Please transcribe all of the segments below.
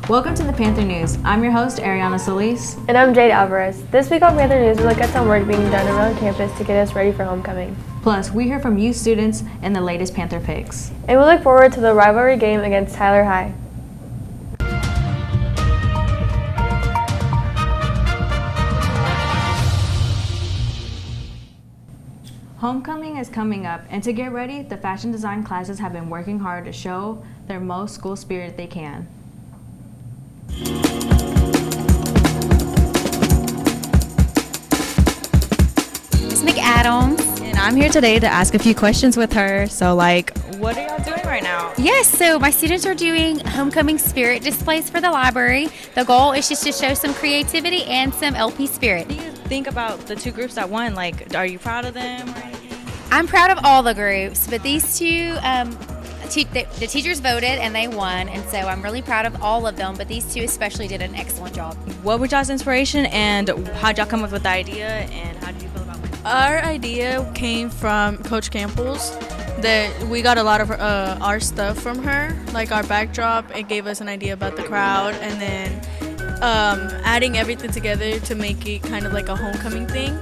Welcome to the Panther News. I'm your host, Aireanna Solis. And I'm Jade, Alvarez. This week on Panther News, we look at some work being done around campus to get us ready for homecoming. Plus, we hear from you students and the latest Panther picks. And we look forward to the rivalry game against Tyler High. Homecoming is coming up, and to get ready, the fashion design classes have been working hard to show their most school spirit they can. Miss McAdams. And I'm here today to ask a few questions with her. So, what are y'all doing right now? Yes, so my students are doing homecoming spirit displays for the library. The goal is just to show some creativity and some LP spirit. What do you think about the two groups that won? Are you proud of them or anything? I'm proud of all the groups, but these two, the teachers voted and they won, and so I'm really proud of all of them, but these two especially did an excellent job. What was y'all's inspiration, and how'd y'all come up with the idea, and how did you feel about it? Our idea came from Coach Campbell's. That we got a lot of our stuff from her, like our backdrop. It gave us an idea about the crowd, and then adding everything together to make it kind of like a homecoming thing.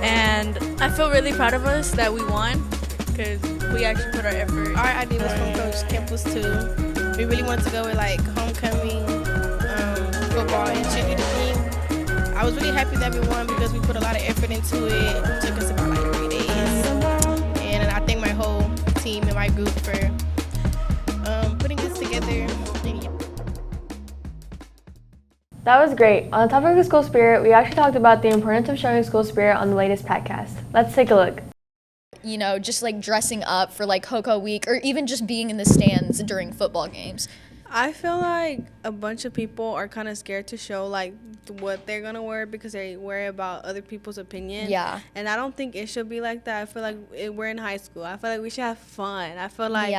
And I feel really proud of us that we won because we actually put our effort. Our idea was from Coach Campbell's too. We really wanted to go with homecoming, football, and cheerleader theme. I was really happy that we won because we put a lot of effort into it. It took us about 3 days. And I thank my whole team and my group for putting this together. That was great. On the topic of school spirit, we actually talked about the importance of showing school spirit on the latest podcast. Let's take a look. You know, just dressing up for Ho-Ho week, or even just being in the stands during football games. I feel like a bunch of people are kind of scared to show what they're gonna wear because they worry about other people's opinion. Yeah. And I don't think it should be like that. I feel like we're in high school. I feel like we should have fun. I feel like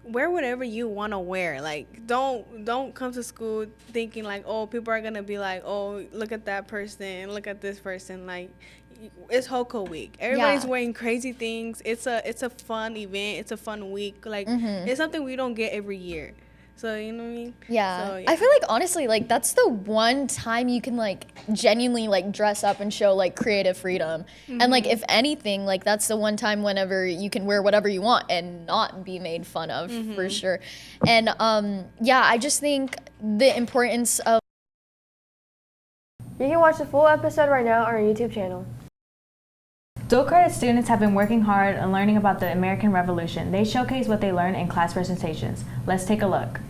wear whatever you want to wear. Don't come to school thinking people are gonna be look at that person, look at this person. It's Ho-Ho week. Everybody's wearing crazy things. It's a fun event. It's a fun week. It's something we don't get every year. So, you know what I mean? Yeah. So, I feel honestly, that's the one time you can, genuinely, dress up and show, creative freedom. Mm-hmm. And, if anything, that's the one time whenever you can wear whatever you want and not be made fun of, for sure. And, I just think the importance of... You can watch the full episode right now on our YouTube channel. Dual credit students have been working hard on learning about the American Revolution. They showcase what they learned in class presentations. Let's take a look.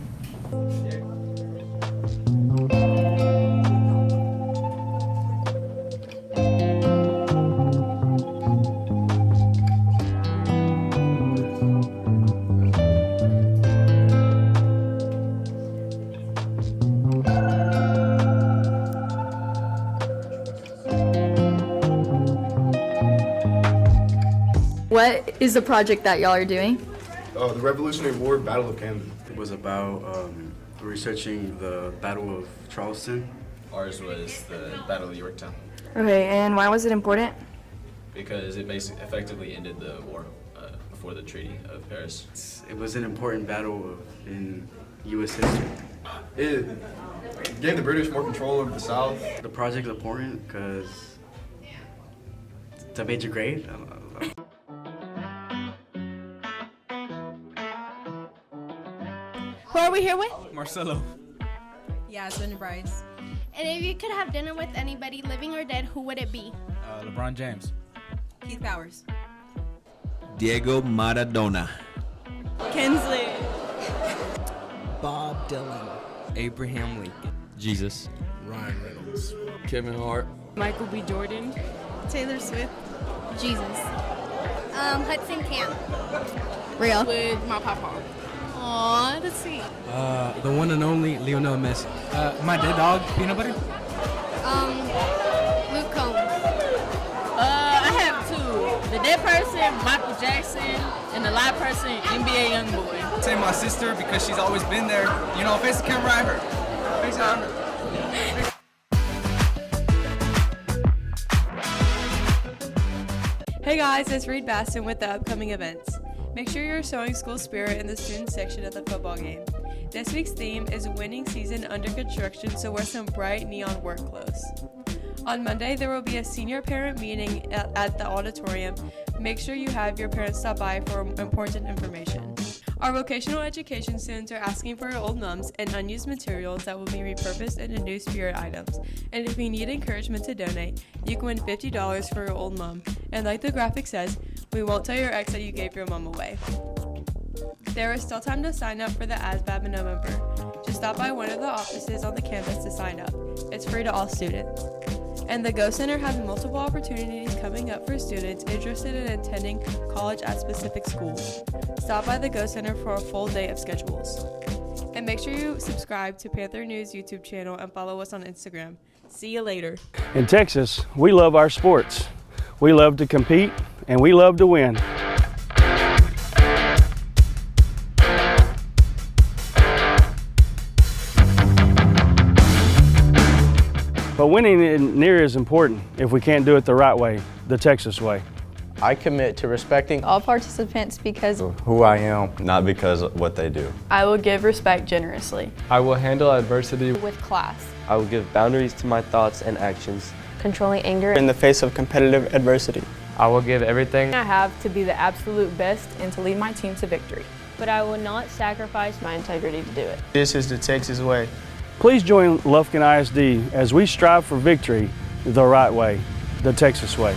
What is the project that y'all are doing? The Revolutionary War Battle of Camden. It was about researching the Battle of Charleston. Ours was the Battle of Yorktown. Okay, and why was it important? Because it basically effectively ended the war before the Treaty of Paris. It was an important battle in U.S. history. It gave the British more control over the South. The project is important because it's a major grade. I don't know. Who are we here with? Marcelo. Yasmin and Bryce. And if you could have dinner with anybody, living or dead, who would it be? LeBron James. Keith Powers. Diego Maradona. Kinsley. Bob Dylan. Abraham Lincoln. Jesus. Ryan Reynolds. Kevin Hart. Michael B. Jordan. Taylor Swift. Jesus. Hudson Camp. Real. With my papa. Aw, let's see. The one and only Lionel Messi. My dead dog, Peanut Butter. Luke Combs. I have two. The dead person, Michael Jackson, and the live person, NBA Youngboy. Say my sister because she's always been there. You know, face the camera at her. Face it on her. Hey guys, it's Reed Baston with the upcoming events. Make sure you're showing school spirit in the student section at the football game. This week's theme is winning season under construction, so wear some bright neon work clothes. On Monday, there will be a senior parent meeting at the auditorium. Make sure you have your parents stop by for important information. Our vocational education students are asking for your old mums and unused materials that will be repurposed into new spirit items. And if you need encouragement to donate, you can win $50 for your old mum. And like the graphic says, we won't tell your ex that you gave your mum away. There is still time to sign up for the ASVAB in November. Just stop by one of the offices on the campus to sign up. It's free to all students. And the Go Center has multiple opportunities coming up for students interested in attending college at specific schools. Stop by the Go Center for a full day of schedules. And make sure you subscribe to Panther News YouTube channel and follow us on Instagram. See you later. In Texas, we love our sports. We love to compete and we love to win. But winning isn't near as important if we can't do it the right way, the Texas way. I commit to respecting all participants because of who I am, not because of what they do. I will give respect generously. I will handle adversity with class. I will give boundaries to my thoughts and actions. Controlling anger in the face of competitive adversity. I will give everything I have to be the absolute best and to lead my team to victory. But I will not sacrifice my integrity to do it. This is the Texas way. Please join Lufkin ISD as we strive for victory the right way, the Texas way.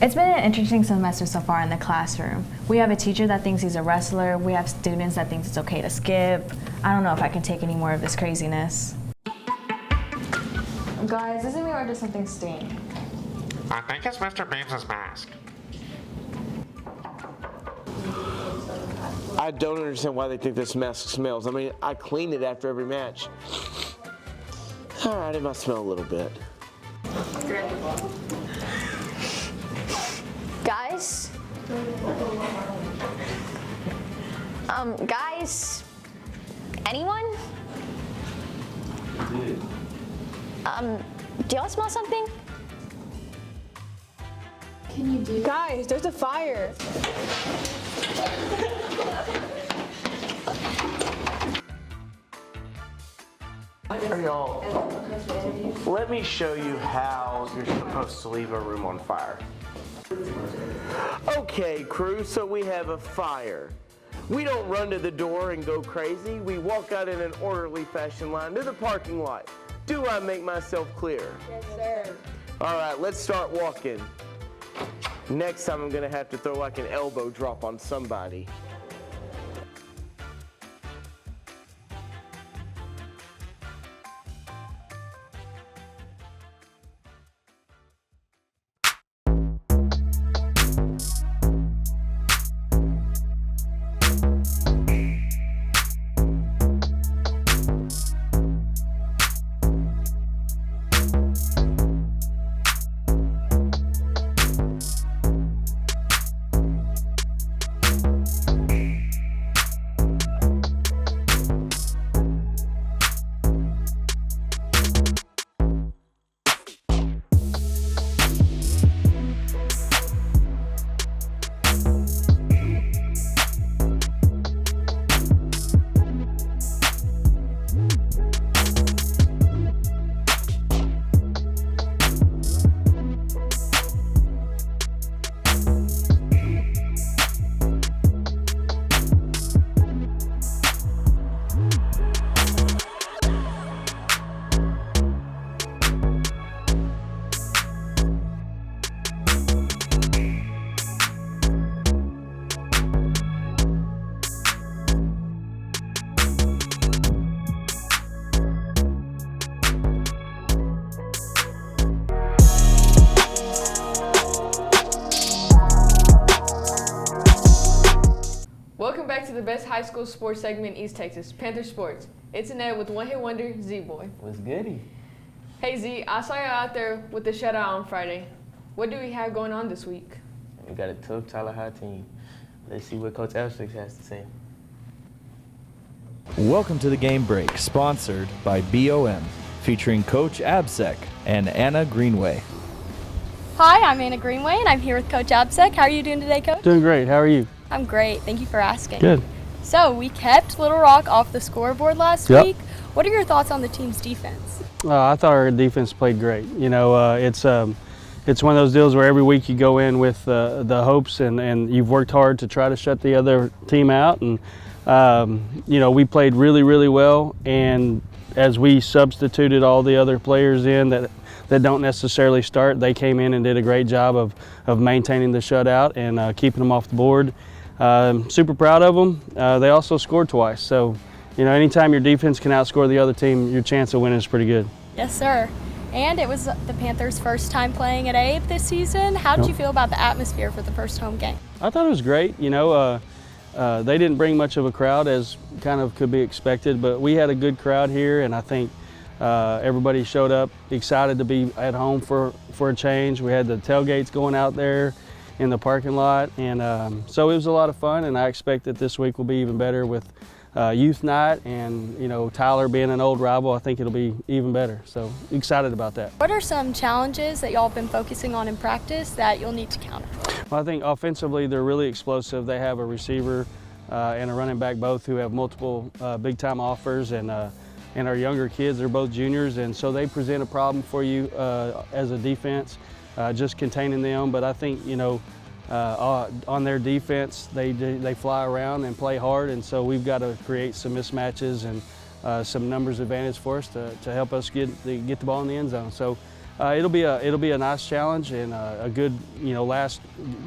It's been an interesting semester so far in the classroom. We have a teacher that thinks he's a wrestler. We have students that think it's okay to skip. I don't know if I can take any more of this craziness. Guys, isn't me or does something stink? I think it's Mr. Beams' mask. I don't understand why they think this mask smells. I mean, I clean it after every match. All right, it must smell a little bit. Guys? Guys? Anyone? Do y'all smell something? Can you do? Guys, there's a fire. Hey y'all, let me show you how you're supposed to leave a room on fire. Okay, crew, so we have a fire. We don't run to the door and go crazy. We walk out in an orderly fashion line to the parking lot. Do I make myself clear? Yes, sir. All right, let's start walking. Next time I'm gonna have to throw like an elbow drop on somebody. The best high school sports segment in East Texas, Panther Sports. It's Annette with one-hit wonder, Z-Boy. What's goody? Hey Z, I saw you out there with the shutout on Friday. What do we have going on this week? We got a tough Tyler High team. Let's see what Coach Absek has to say. Welcome to the Game Break, sponsored by BOM, featuring Coach Absek and Anna Greenway. Hi, I'm Anna Greenway, and I'm here with Coach Absek. How are you doing today, Coach? Doing great. How are you? I'm great. Thank you for asking. Good. So, we kept Little Rock off the scoreboard last week. What are your thoughts on the team's defense? I thought our defense played great. You know, it's one of those deals where every week you go in with the hopes and you've worked hard to try to shut the other team out. And, you know, we played really, really well. And as we substituted all the other players in that don't necessarily start, they came in and did a great job of maintaining the shutout and keeping them off the board. Super proud of them. They also scored twice. So, you know, anytime your defense can outscore the other team, your chance of winning is pretty good. Yes, sir. And it was the Panthers' first time playing at Abe this season. How did you feel about the atmosphere for the first home game? I thought it was great. You know, they didn't bring much of a crowd as kind of could be expected, but we had a good crowd here, and I think everybody showed up excited to be at home for a change. We had the tailgates going out there in the parking lot, and so it was a lot of fun, and I expect that this week will be even better with youth night, and you know, Tyler being an old rival, I think it'll be even better. So excited about that. What are some challenges that y'all have been focusing on in practice that you'll need to counter? Well, I think offensively they're really explosive. They have a receiver and a running back both who have multiple big-time offers, and our younger kids, they're both juniors, and so they present a problem for you as a defense, just containing them. But I think, you know, on their defense, they fly around and play hard, and so we've got to create some mismatches and some numbers advantage for us to help us get the ball in the end zone. So it'll be a nice challenge and a good, you know, last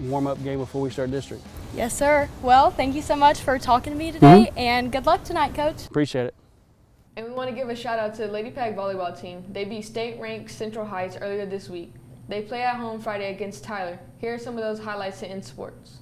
warm-up game before we start district. Yes, sir. Well, thank you so much for talking to me today, and good luck tonight, Coach. Appreciate it. And we want to give a shout out to the Lady Pack volleyball team. They beat state-ranked Central Heights earlier this week. They play at home Friday against Tyler. Here are some of those highlights in sports.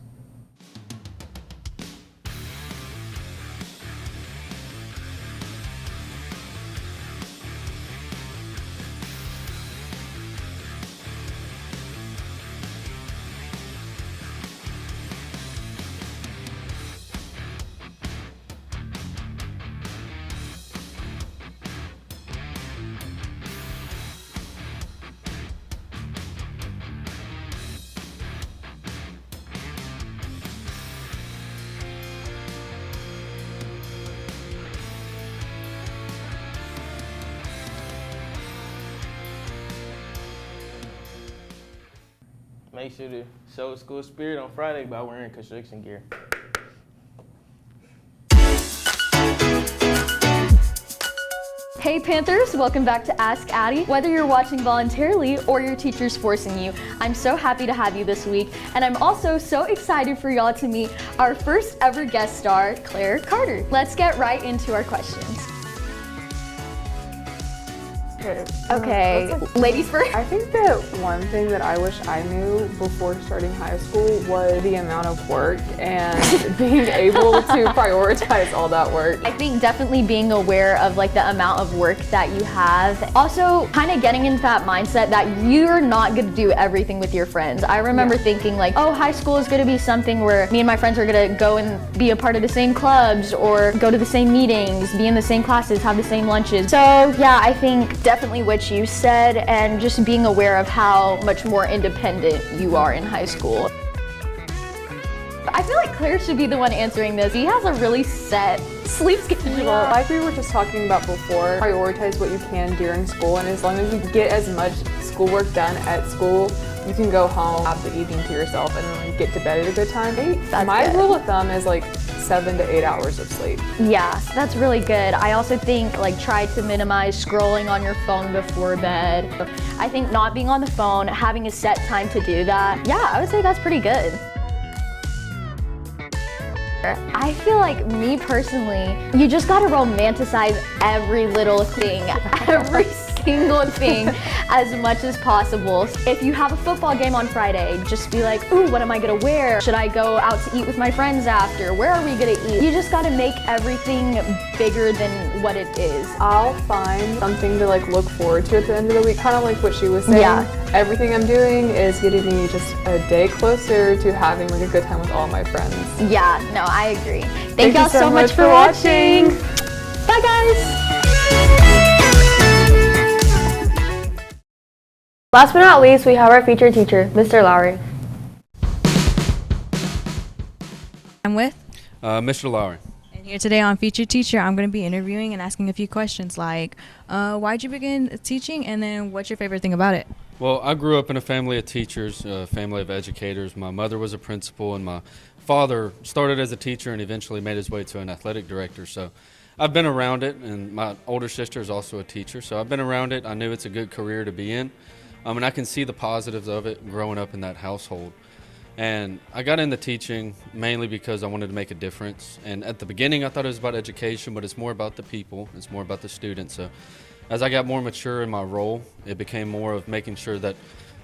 Make sure to show school spirit on Friday by wearing construction gear. Hey Panthers, welcome back to Ask Addie. Whether you're watching voluntarily or your teacher's forcing you, I'm so happy to have you this week, and I'm also so excited for y'all to meet our first ever guest star, Claire Carter. Let's get right into our questions. Okay, ladies first. I think that one thing that I wish I knew before starting high school was the amount of work and being able to prioritize all that work. I think definitely being aware of like the amount of work that you have. Also kind of getting into that mindset that you're not gonna do everything with your friends. I remember thinking like, oh, high school is gonna be something where me and my friends are gonna go and be a part of the same clubs or go to the same meetings, be in the same classes, have the same lunches. So yeah, I think definitely what you said, and just being aware of how much more independent you are in high school. I feel like Claire should be the one answering this. He has a really set sleep schedule. Yeah. Like we were just talking about before, prioritize what you can during school, and as long as you get as much schoolwork done at school, you can go home, have the evening to yourself, and then get to bed at a good time. My rule of thumb is like 7 to 8 hours of sleep. Yeah, that's really good. I also think like try to minimize scrolling on your phone before bed. I think not being on the phone, having a set time to do that. Yeah, I would say that's pretty good. I feel like me personally, you just gotta romanticize every little thing, every single thing as much as possible. If you have a football game on Friday, just be like, ooh, what am I gonna wear? Should I go out to eat with my friends after? Where are we gonna eat? You just gotta make everything bigger than what it is. I'll find something to like look forward to at the end of the week, kind of like what she was saying. Yeah. Everything I'm doing is getting me just a day closer to having like a good time with all my friends. Yeah, no, I agree. Thank y'all you so so much much for watching. Bye guys. Last but not least, we have our featured teacher, Mr. Lowry. I'm with Mr. Lowry. And here today on Featured Teacher, I'm going to be interviewing and asking a few questions like, why'd you begin teaching, and then what's your favorite thing about it? Well, I grew up in a family of teachers, a family of educators. My mother was a principal, and my father started as a teacher and eventually made his way to an athletic director. So I've been around it, and my older sister is also a teacher. So I've been around it. I knew it's a good career to be in, and I can see the positives of it growing up in that household. And I got into teaching mainly because I wanted to make a difference. And at the beginning, I thought it was about education, but it's more about the people. It's more about the students. So as I got more mature in my role, it became more of making sure that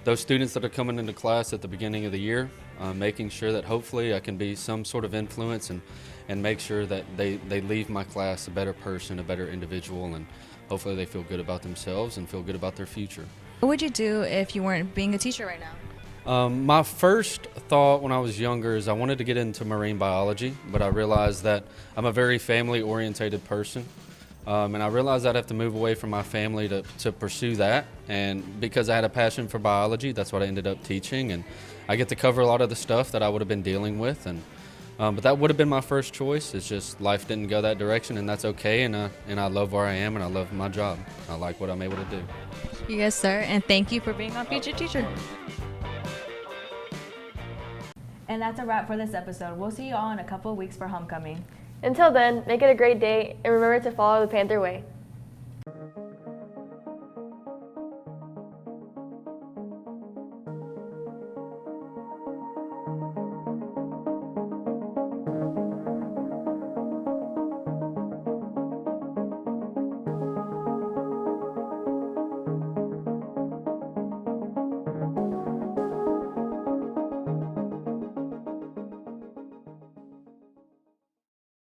those students that are coming into class at the beginning of the year, making sure that hopefully I can be some sort of influence and make sure that they leave my class a better person, a better individual, and hopefully they feel good about themselves and feel good about their future. What would you do if you weren't being a teacher right now? My first thought when I was younger is I wanted to get into marine biology, but I realized that I'm a very family-orientated person, and I realized I'd have to move away from my family to pursue that. And because I had a passion for biology, that's what I ended up teaching, and I get to cover a lot of the stuff that I would have been dealing with. And but that would have been my first choice. It's just life didn't go that direction, and that's okay. And I love where I am, and I love my job. I like what I'm able to do. Yes, sir, and thank you for being on Featured Teacher. And that's a wrap for this episode. We'll see you all in a couple of weeks for homecoming. Until then, make it a great day and remember to follow the Panther way.